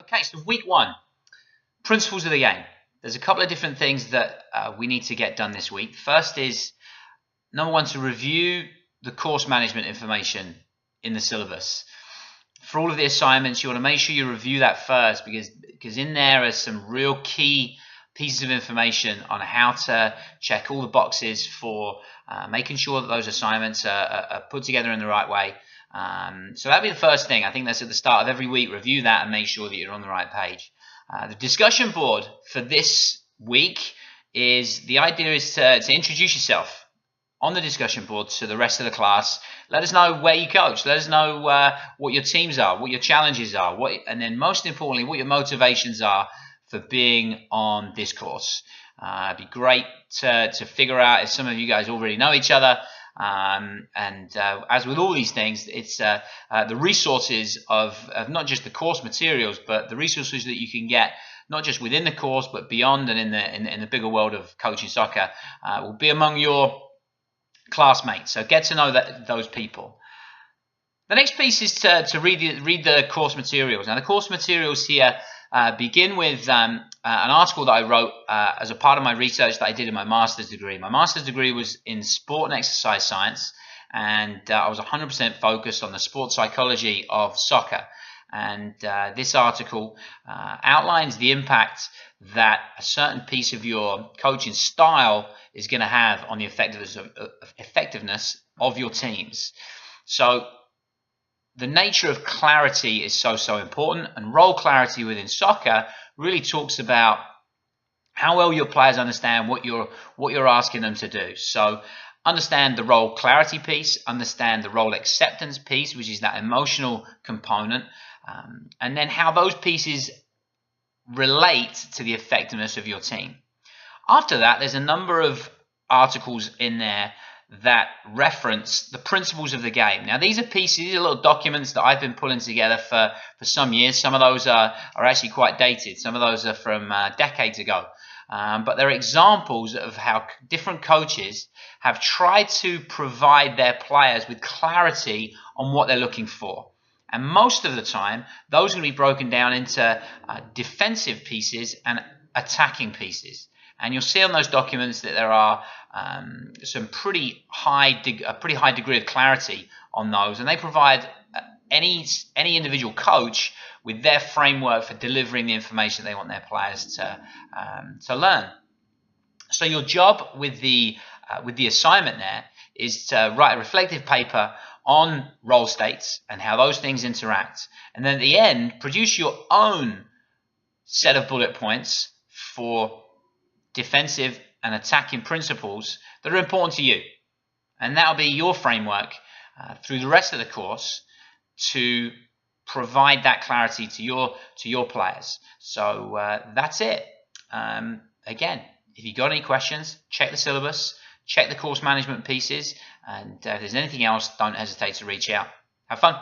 Okay, so week one, principles of the game. There's a couple of different things that we need to get done this week. First is, number one, to review the course management information in the syllabus. For all of the assignments, you want to make sure you review that first, because in there are some real key pieces of information on how to check all the boxes for making sure that those assignments are put together in the right way. So that'd be the first thing. I think that's at the start of every week. Review that and make sure that you're on the right page. The discussion board for this week is, the idea is to introduce yourself on the discussion board to the rest of the class. Let us know where you coach. Let us know what your teams are, what your challenges are, and then most importantly, what your motivations are for being on this course. It'd be great to figure out if some of you guys already know each other. As with all these things, it's the resources of not just the course materials, but the resources that you can get not just within the course, but beyond and in the bigger world of coaching soccer will be among your classmates. So get to know those people. The next piece is to read the course materials. Now, the course materials here begin with an article that I wrote as a part of my research that I did in my master's degree. My master's degree was in sport and exercise science, and I was 100% focused on the sports psychology of soccer. And this article outlines the impact that a certain piece of your coaching style is going to have on the effectiveness of your teams. So the nature of clarity is so important, and role clarity within soccer really talks about how well your players understand what you're asking them to do. So understand the role clarity piece, understand the role acceptance piece, which is that emotional component, and then how those pieces relate to the effectiveness of your team. After that, there's a number of articles in there that reference the principles of the game. Now, these are pieces, these are little documents that I've been pulling together for some years. Some of those are actually quite dated. Some of those are from decades ago. But they're examples of how different coaches have tried to provide their players with clarity on what they're looking for. And most of the time, those are going to be broken down into defensive pieces and attacking pieces. And you'll see on those documents that there are some pretty high degree of clarity on those, and they provide any individual coach with their framework for delivering the information they want their players to learn. So your job with the assignment there is to write a reflective paper on role states and how those things interact, and then at the end produce your own set of bullet points for defensive and attacking principles that are important to you, and that'll be your framework through the rest of the course to provide that clarity to your players. So that's it. Again, if you got any questions, check the syllabus, check the course management pieces, and if there's anything else, don't hesitate to reach out. Have fun.